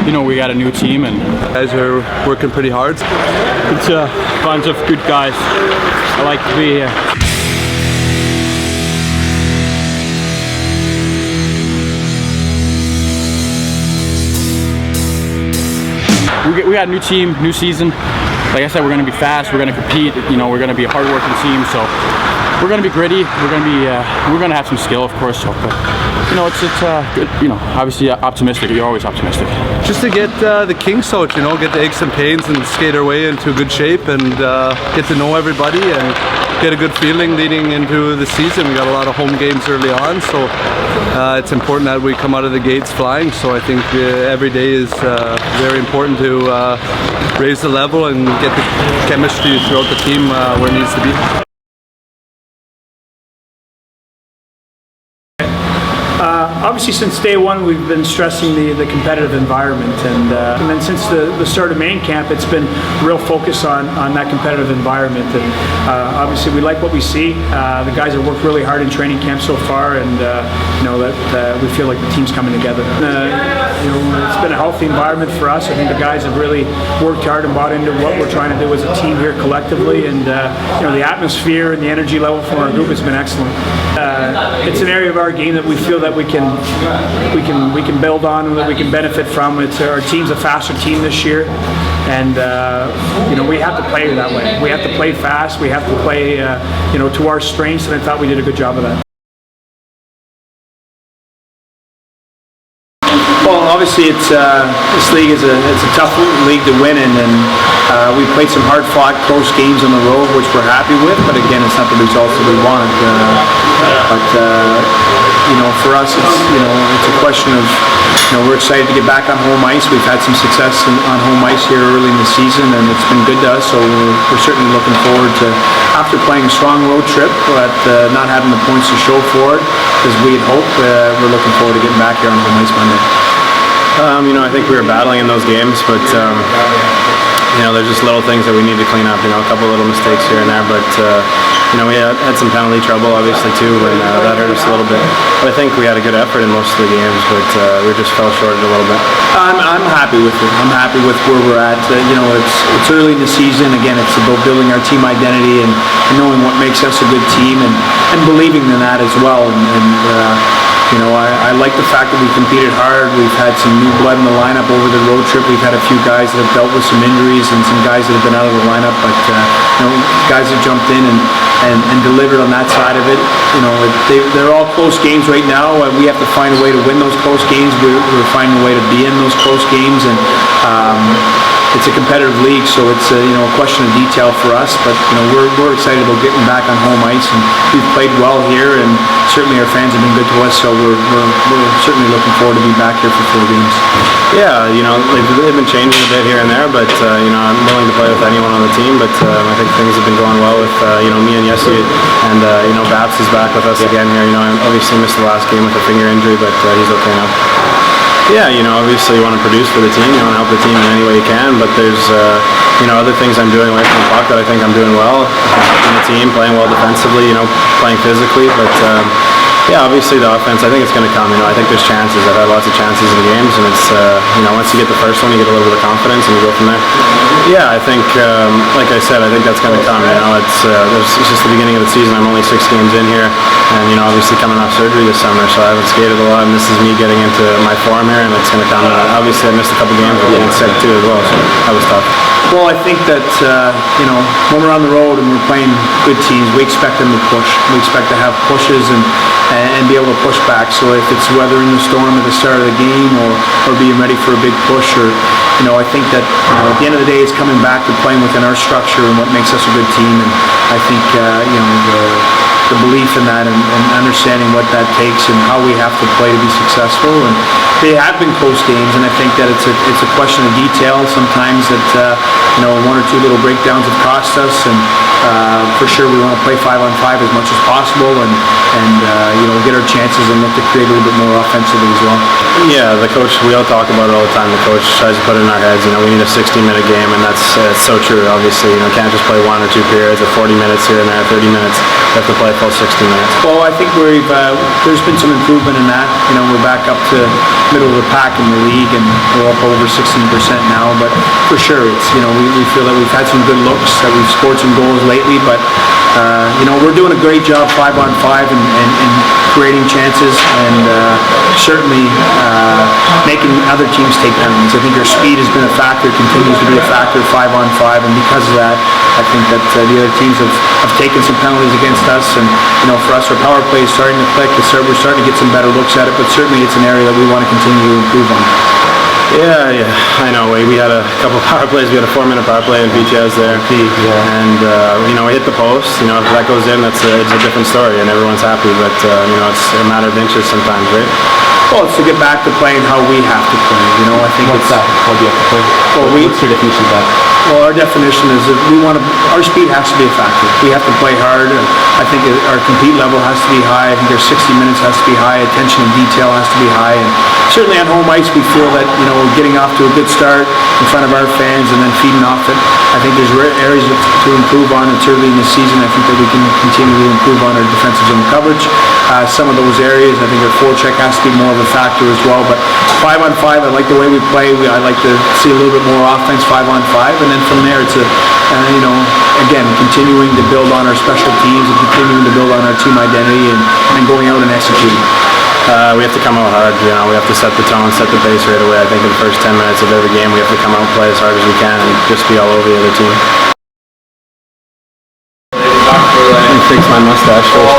you know, we got a new team and guys are working pretty hard. It's a bunch of good guys. I like to be here. We got a new team, new season. Like I said, we're going to be fast. We're going to compete. You know, we're going to be a hard-working team. So we're going to be gritty. We're going to have some skill, of course. So, but you know, it's good. You know, obviously optimistic. You're always optimistic. Just to get the kinks out, you know, get the aches and pains and skate our way into good shape and get to know everybody and get a good feeling leading into the season. We got a lot of home games early on, so it's important that we come out of the gates flying. So I think every day is very important to raise the level and get the chemistry throughout the team where it needs to be. Obviously, since day one, we've been stressing the competitive environment, and then since the start of main camp, it's been real focus on that competitive environment. And obviously, we like what we see. The guys have worked really hard in training camp so far, and you know that we feel like the team's coming together. You know, it's been a healthy environment for us. I think the guys have really worked hard and bought into what we're trying to do as a team here collectively, and you know, the atmosphere and the energy level from our group has been excellent. It's an area of our game that we feel that we can build on and that we can benefit from. Our team's a faster team this year, and you know, we have to play that way. We have to play fast. We have to play you know, to our strengths, and I thought we did a good job of that. Well, obviously, this league is a tough league to win in, and we played some hard-fought, close games on the road, which we're happy with. But again, it's not the results that we want. You know, for us, it's a question of, you know, we're excited to get back on home ice. We've had some success on home ice here early in the season, and it's been good to us. So we're certainly looking forward to, after playing a strong road trip, but not having the points to show for it, as we had hoped. We're looking forward to getting back here on home ice Monday. You know, I think we were battling in those games, but you know, there's just little things that we need to clean up. You know, a couple little mistakes here and there, but you know, we had some penalty trouble, obviously too, and that hurt us a little bit. But I think we had a good effort in most of the games, but we just fell short a little bit. I'm happy with it. I'm happy with where we're at. You know, it's early in the season. Again, it's about building our team identity and knowing what makes us a good team and believing in that as well. You know, I like the fact that we competed hard. We've had some new blood in the lineup over the road trip. We've had a few guys that have dealt with some injuries and some guys that have been out of the lineup. But you know, guys have jumped in and delivered on that side of it. You know, they're all close games right now. We have to find a way to win those close games. We're finding a way to be in those close games, and it's a competitive league, so it's you know, a question of detail for us. But you know, we're excited about getting back on home ice, and we've played well here, and certainly our fans have been good to us. So we're certainly looking forward to be back here for 4 games. Yeah, you know, they've been changing a bit here and there, but you know, I'm willing to play with anyone on the team. But I think things have been going well with you know, me and Jesse, and you know, Babs is back with us again here. You know, I obviously missed the last game with a finger injury, but he's okay now. Yeah, you know, obviously you want to produce for the team, you want to help the team in any way you can, but there's, you know, other things I'm doing away from the puck that I think I'm doing well in the team, playing well defensively, you know, playing physically, but yeah, obviously the offense, I think it's going to come. You know, I think there's chances. I've had lots of chances in the games, and it's, you know, once you get the first one, you get a little bit of confidence, and you go from there. Yeah, I think, like I said, I think that's going to come. You know, it's just the beginning of the season. I'm only 6 games in here, and you know, obviously coming off surgery this summer, so I haven't skated a lot, and this is me getting into my form here, and it's going to come. Obviously, I missed a couple games with getting sick too as well, so that was tough. Well, I think that you know, when we're on the road and we're playing good teams, we expect them to push. We expect to have pushes and be able to push back. So if it's weathering the storm at the start of the game, or being ready for a big push, or you know, I think that at the end of the day, it's coming back to playing within our structure and what makes us a good team. And I think you know, the belief in that and understanding what that takes and how we have to play to be successful. And they have been close games, and I think that it's a question of detail sometimes that you know, 1 or 2 little breakdowns have cost us, and for sure we want to play 5-on-5 as much as possible and you know, get our chances and look to create a little bit more offensively as well. Yeah, the coach, we all talk about it all the time. The coach tries to put it in our heads, we need a 60-minute game, and that's so true, obviously. Can't just play 1 or 2 periods or 40 minutes here and there, 30 minutes. We have to play a full 60 minutes. Well, I think there's been some improvement in that. We're back up to middle of the pack in the league, and we're up over 16% now. But for sure, it's we feel that we've had some good looks, that we've scored some goals lately. But we're doing a great job 5-on-5 and creating chances, and certainly making other teams take penalties. I think our speed has been a factor, continues to be a factor 5-on-5, and because of that, I think that the other teams have taken some penalties against us. And for us, our power play is starting to click. We're starting to get some better looks at it, but certainly it's an area that we want to continue to improve on. Yeah, I know. We had a couple of power plays. We had a 4-minute power play and Vichas there. And, we hit the post. If that goes in, it's a different story and everyone's happy. But, it's a matter of inches sometimes, right? Well, it's to get back to playing how we have to play. I think What's that? How do you have to play? Well, what's your definition of that? Well, our definition is that our speed has to be a factor. We have to play hard. I think our compete level has to be high. I think our 60 minutes has to be high. Attention and detail has to be high. And certainly on home ice, we feel that, we're getting off to a good start in front of our fans and then feeding off it. I think there's areas to improve on. It's early in the season. I think that we can continue to improve on our defensive zone coverage. Some of those areas, I think our forecheck has to be more of a factor as well. But 5-on-5, I like the way we play. I like to see a little bit more offense 5-on-5, and then from there it's again, continuing to build on our special teams and continuing to build on our team identity and going out and executing. We have to come out hard. We have to set the tone, set the pace right away. I think in the first 10 minutes of every game, we have to come out and play as hard as we can and just be all over the other team. Fix my mustache first.